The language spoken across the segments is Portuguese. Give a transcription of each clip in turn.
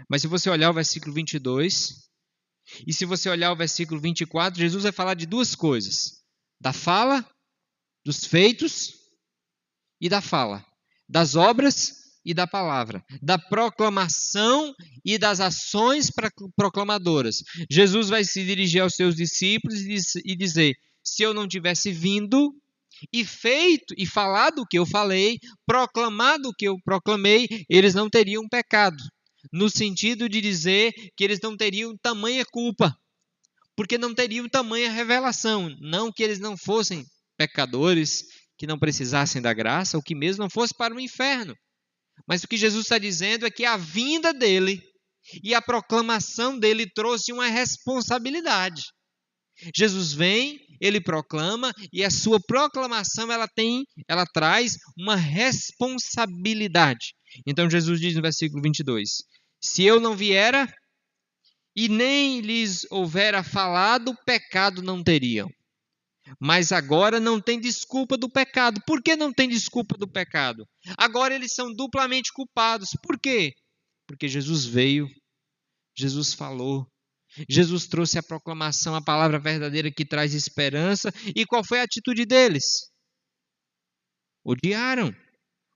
Mas se você olhar o versículo 22, e se você olhar o versículo 24, Jesus vai falar de duas coisas: da fala, dos feitos e da fala, das obras e da palavra, da proclamação e das ações proclamadoras. Jesus vai se dirigir aos seus discípulos e dizer: se eu não tivesse vindo e feito e falado o que eu falei, proclamado o que eu proclamei, eles não teriam pecado. No sentido de dizer que eles não teriam tamanha culpa, porque não teriam tamanha revelação. Não que eles não fossem pecadores, que não precisassem da graça, ou que mesmo não fossem para o inferno. Mas o que Jesus está dizendo é que a vinda dele e a proclamação dele trouxe uma responsabilidade. Jesus vem, ele proclama, e a sua proclamação ela traz uma responsabilidade. Então Jesus diz no versículo 22: se eu não viera e nem lhes houvera falado, pecado não teriam. Mas agora não tem desculpa do pecado. Por que não tem desculpa do pecado? Agora eles são duplamente culpados. Por quê? Porque Jesus veio, Jesus falou, Jesus trouxe a proclamação, a palavra verdadeira que traz esperança. E qual foi a atitude deles? Odiaram.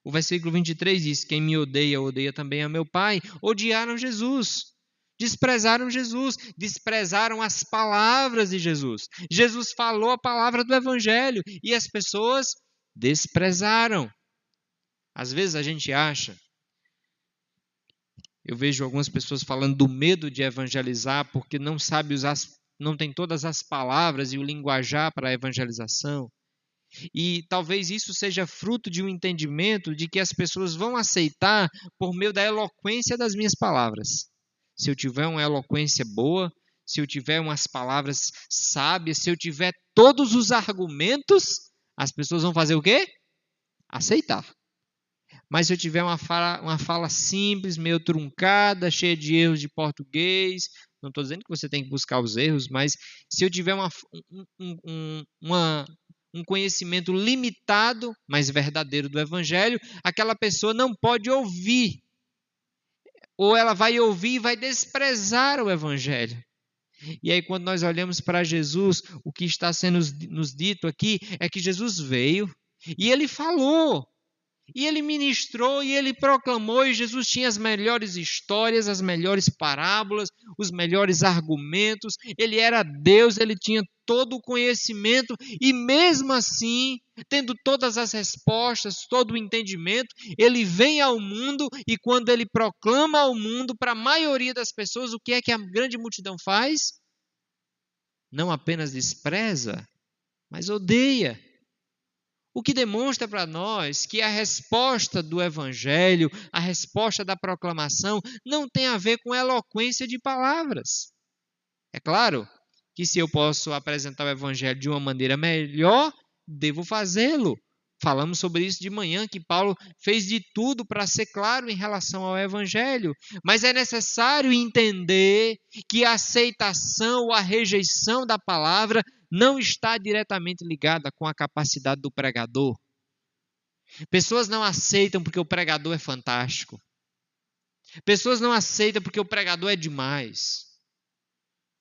O versículo 23 diz: quem me odeia, odeia também a meu Pai. Odiaram Jesus. Desprezaram Jesus, desprezaram as palavras de Jesus. Jesus falou a palavra do Evangelho e as pessoas desprezaram. Às vezes a gente acha, eu vejo algumas pessoas falando do medo de evangelizar porque não sabe usar, não tem todas as palavras e o linguajar para a evangelização. E talvez isso seja fruto de um entendimento de que as pessoas vão aceitar por meio da eloquência das minhas palavras. Se eu tiver uma eloquência boa, se eu tiver umas palavras sábias, se eu tiver todos os argumentos, as pessoas vão fazer o quê? Aceitar. Mas se eu tiver uma fala simples, meio truncada, cheia de erros de português, não estou dizendo que você tem que buscar os erros, mas se eu tiver um conhecimento limitado, mas verdadeiro do Evangelho, aquela pessoa não pode ouvir. Ou ela vai ouvir e vai desprezar o Evangelho. E aí, quando nós olhamos para Jesus, o que está sendo nos dito aqui é que Jesus veio e ele falou, e ele ministrou, e ele proclamou, e Jesus tinha as melhores histórias, as melhores parábolas, os melhores argumentos. Ele era Deus, ele tinha todo o conhecimento, e mesmo assim, tendo todas as respostas, todo o entendimento, ele vem ao mundo, e quando ele proclama ao mundo, para a maioria das pessoas, o que é que a grande multidão faz? Não apenas despreza, mas odeia. O que demonstra para nós que a resposta do Evangelho, a resposta da proclamação, não tem a ver com eloquência de palavras. É claro que se eu posso apresentar o Evangelho de uma maneira melhor, devo fazê-lo. Falamos sobre isso de manhã, que Paulo fez de tudo para ser claro em relação ao Evangelho. Mas é necessário entender que a aceitação ou a rejeição da palavra não está diretamente ligada com a capacidade do pregador. Pessoas não aceitam porque o pregador é fantástico. Pessoas não aceitam porque o pregador é demais.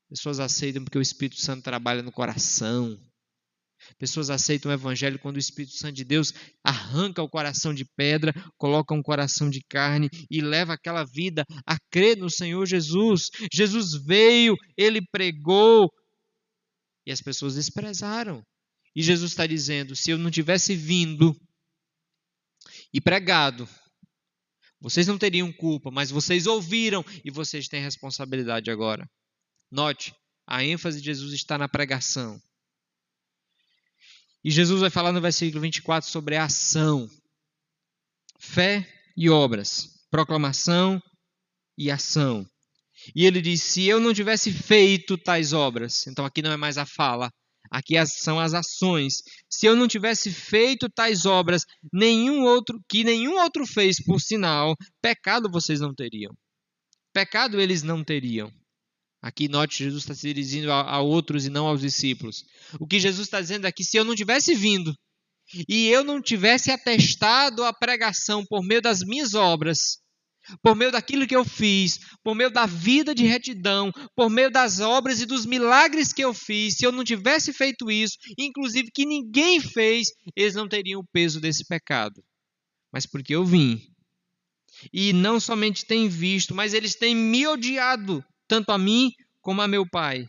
Pessoas aceitam porque o Espírito Santo trabalha no coração. Pessoas aceitam o Evangelho quando o Espírito Santo de Deus arranca o coração de pedra, coloca um coração de carne e leva aquela vida a crer no Senhor Jesus. Jesus veio, ele pregou e as pessoas desprezaram. E Jesus está dizendo: se eu não tivesse vindo e pregado, vocês não teriam culpa, mas vocês ouviram e vocês têm responsabilidade agora. Note, a ênfase de Jesus está na pregação. E Jesus vai falar no versículo 24 sobre a ação. Fé e obras. Proclamação e ação. E ele diz: se eu não tivesse feito tais obras, então aqui não é mais a fala, aqui são as ações. Se eu não tivesse feito tais obras, nenhum outro fez, por sinal, pecado vocês não teriam. Pecado eles não teriam. Aqui, note, Jesus está se dirigindo a outros e não aos discípulos. O que Jesus está dizendo é que se eu não tivesse vindo e eu não tivesse atestado a pregação por meio das minhas obras, por meio daquilo que eu fiz, por meio da vida de retidão, por meio das obras e dos milagres que eu fiz, se eu não tivesse feito isso, inclusive que ninguém fez, eles não teriam o peso desse pecado. Mas porque eu vim, e não somente têm visto, mas eles têm me odiado, tanto a mim como a meu Pai.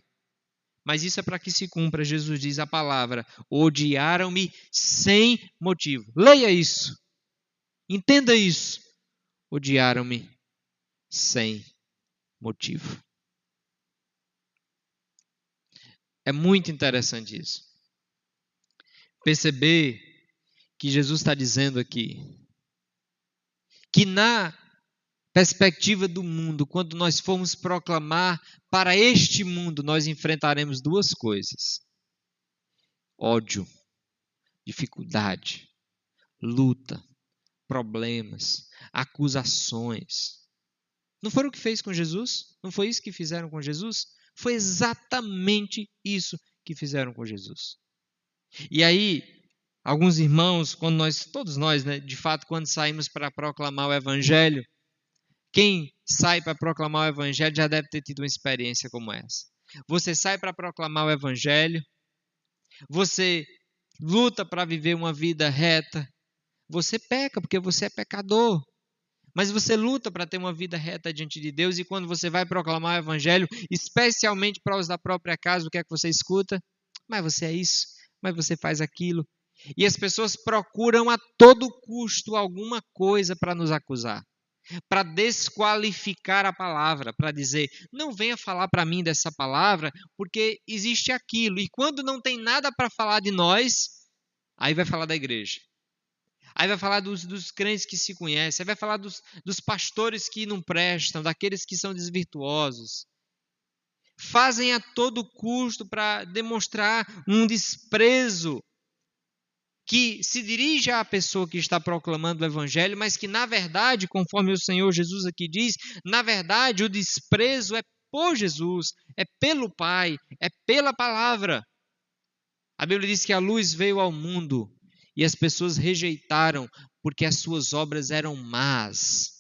Mas isso é para que se cumpra, Jesus diz a palavra, odiaram-me sem motivo. Leia isso, entenda isso. Odiaram-me sem motivo. É muito interessante isso. Perceber que Jesus está dizendo aqui que na perspectiva do mundo, quando nós formos proclamar para este mundo, nós enfrentaremos duas coisas: ódio, dificuldade, luta, problemas, acusações. Não foi o que fez com Jesus? Não foi isso que fizeram com Jesus? Foi exatamente isso que fizeram com Jesus. E aí, alguns irmãos, todos nós, né, de fato, quando saímos para proclamar o Evangelho, quem sai para proclamar o Evangelho já deve ter tido uma experiência como essa. Você sai para proclamar o Evangelho, você luta para viver uma vida reta, você peca porque você é pecador. Mas você luta para ter uma vida reta diante de Deus, e quando você vai proclamar o Evangelho, especialmente para os da própria casa, o que é que você escuta? Mas você é isso, mas você faz aquilo. E as pessoas procuram a todo custo alguma coisa para nos acusar, para desqualificar a palavra, para dizer, não venha falar para mim dessa palavra, porque existe aquilo. E quando não tem nada para falar de nós, aí vai falar da igreja. Aí vai falar dos crentes que se conhecem, aí vai falar dos pastores que não prestam, daqueles que são desvirtuosos. Fazem a todo custo para demonstrar um desprezo que se dirige à pessoa que está proclamando o Evangelho, mas que, na verdade, conforme o Senhor Jesus aqui diz, na verdade, o desprezo é por Jesus, é pelo Pai, é pela palavra. A Bíblia diz que a luz veio ao mundo e as pessoas rejeitaram porque as suas obras eram más.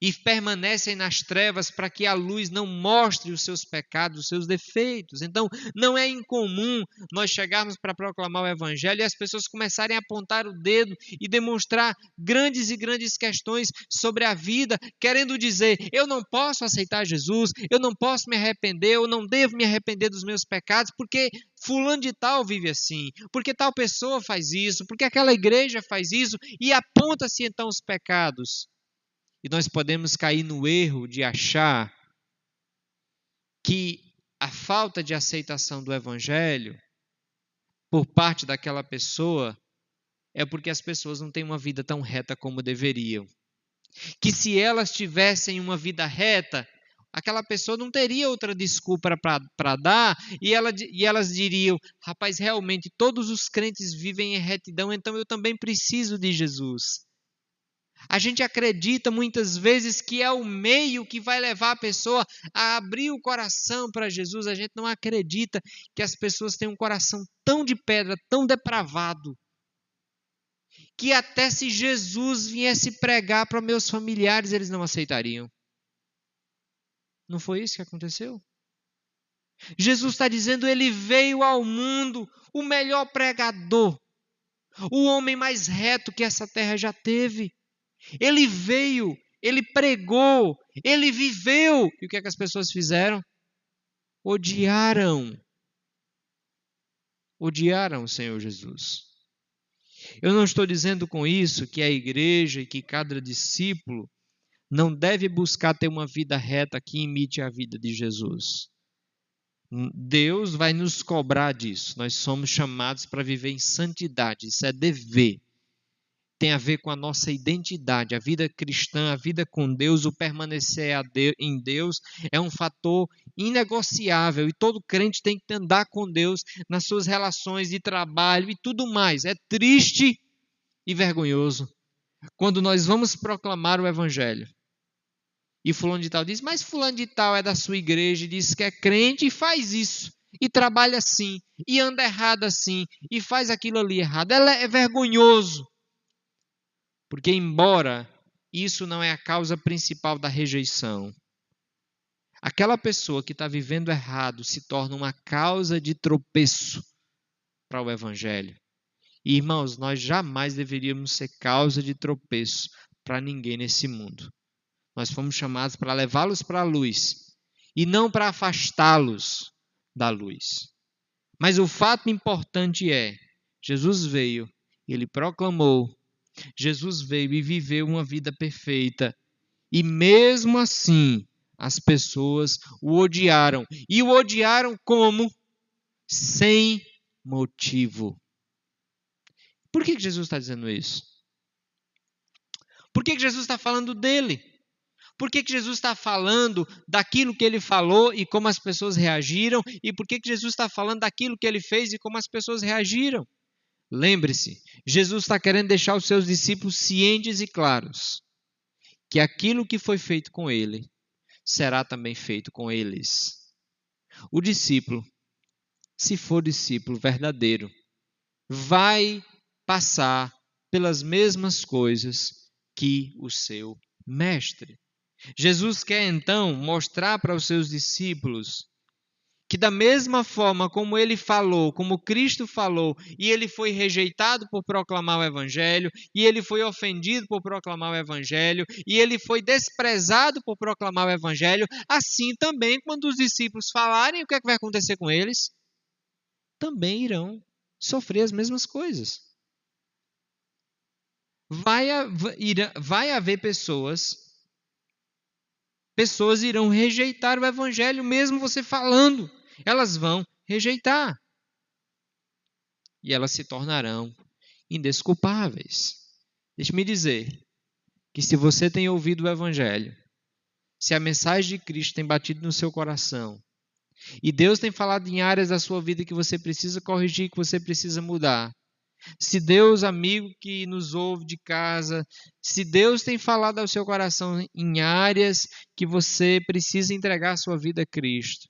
E permanecem nas trevas para que a luz não mostre os seus pecados, os seus defeitos. Então, não é incomum nós chegarmos para proclamar o Evangelho e as pessoas começarem a apontar o dedo e demonstrar grandes e grandes questões sobre a vida, querendo dizer, eu não posso aceitar Jesus, eu não posso me arrepender, eu não devo me arrepender dos meus pecados, porque fulano de tal vive assim, porque tal pessoa faz isso, porque aquela igreja faz isso, e aponta-se então os pecados. E nós podemos cair no erro de achar que a falta de aceitação do Evangelho por parte daquela pessoa é porque as pessoas não têm uma vida tão reta como deveriam. Que se elas tivessem uma vida reta, aquela pessoa não teria outra desculpa para dar, e elas diriam, rapaz, realmente todos os crentes vivem em retidão, então eu também preciso de Jesus. A gente acredita muitas vezes que é o meio que vai levar a pessoa a abrir o coração para Jesus. A gente não acredita que as pessoas têm um coração tão de pedra, tão depravado, que até se Jesus viesse pregar para meus familiares, eles não aceitariam. Não foi isso que aconteceu? Jesus está dizendo, ele veio ao mundo, o melhor pregador, o homem mais reto que essa terra já teve. Ele veio, ele pregou, ele viveu. E o que é que as pessoas fizeram? Odiaram. Odiaram o Senhor Jesus. Eu não estou dizendo com isso que a igreja e que cada discípulo não deve buscar ter uma vida reta que imite a vida de Jesus. Deus vai nos cobrar disso. Nós somos chamados para viver em santidade. Isso é dever. Tem a ver com a nossa identidade, a vida cristã, a vida com Deus, o permanecer em Deus é um fator inegociável e todo crente tem que andar com Deus nas suas relações de trabalho e tudo mais. É triste e vergonhoso quando nós vamos proclamar o Evangelho e fulano de tal diz, mas fulano de tal é da sua igreja e diz que é crente e faz isso, e trabalha assim, e anda errado assim, e faz aquilo ali errado. É vergonhoso. Porque embora isso não é a causa principal da rejeição. Aquela pessoa que está vivendo errado se torna uma causa de tropeço para o Evangelho. E, irmãos, nós jamais deveríamos ser causa de tropeço para ninguém nesse mundo. Nós fomos chamados para levá-los para a luz e não para afastá-los da luz. Mas o fato importante é, Jesus veio, ele proclamou, Jesus veio e viveu uma vida perfeita. E mesmo assim, as pessoas o odiaram. E o odiaram como? Sem motivo. Por que Jesus está dizendo isso? Por que Jesus está falando dele? Por que Jesus está falando daquilo que ele falou e como as pessoas reagiram? E por que Jesus está falando daquilo que ele fez e como as pessoas reagiram? Lembre-se, Jesus está querendo deixar os seus discípulos cientes e claros que aquilo que foi feito com ele será também feito com eles. O discípulo, se for discípulo verdadeiro, vai passar pelas mesmas coisas que o seu mestre. Jesus quer então mostrar para os seus discípulos que da mesma forma como ele falou, como Cristo falou, e ele foi rejeitado por proclamar o Evangelho, e ele foi ofendido por proclamar o Evangelho, e ele foi desprezado por proclamar o Evangelho, assim também quando os discípulos falarem, o que é que vai acontecer com eles? Também irão sofrer as mesmas coisas. Vai haver pessoas irão rejeitar o Evangelho, mesmo você falando. Elas vão rejeitar. E elas se tornarão indesculpáveis. Deixe-me dizer que se você tem ouvido o Evangelho, se a mensagem de Cristo tem batido no seu coração, e Deus tem falado em áreas da sua vida que você precisa corrigir, que você precisa mudar, se Deus, amigo que nos ouve de casa, se Deus tem falado ao seu coração em áreas que você precisa entregar a sua vida a Cristo,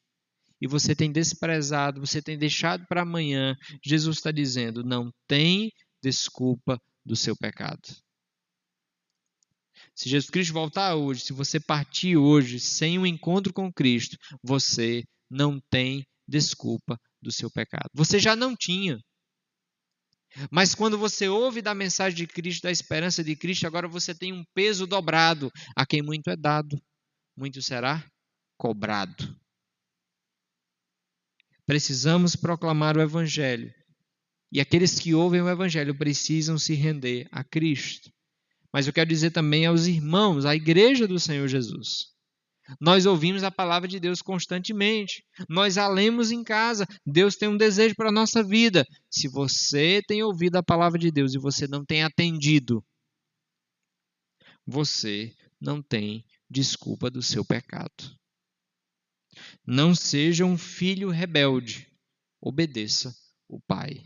e você tem desprezado, você tem deixado para amanhã, Jesus está dizendo, não tem desculpa do seu pecado. Se Jesus Cristo voltar hoje, se você partir hoje sem um encontro com Cristo, você não tem desculpa do seu pecado. Você já não tinha. Mas quando você ouve da mensagem de Cristo, da esperança de Cristo, agora você tem um peso dobrado. A quem muito é dado, muito será cobrado. Precisamos proclamar o Evangelho. E aqueles que ouvem o Evangelho precisam se render a Cristo. Mas eu quero dizer também aos irmãos, à igreja do Senhor Jesus. Nós ouvimos a palavra de Deus constantemente. Nós a lemos em casa. Deus tem um desejo para a nossa vida. Se você tem ouvido a palavra de Deus e você não tem atendido, você não tem desculpa do seu pecado. Não seja um filho rebelde. Obedeça o Pai.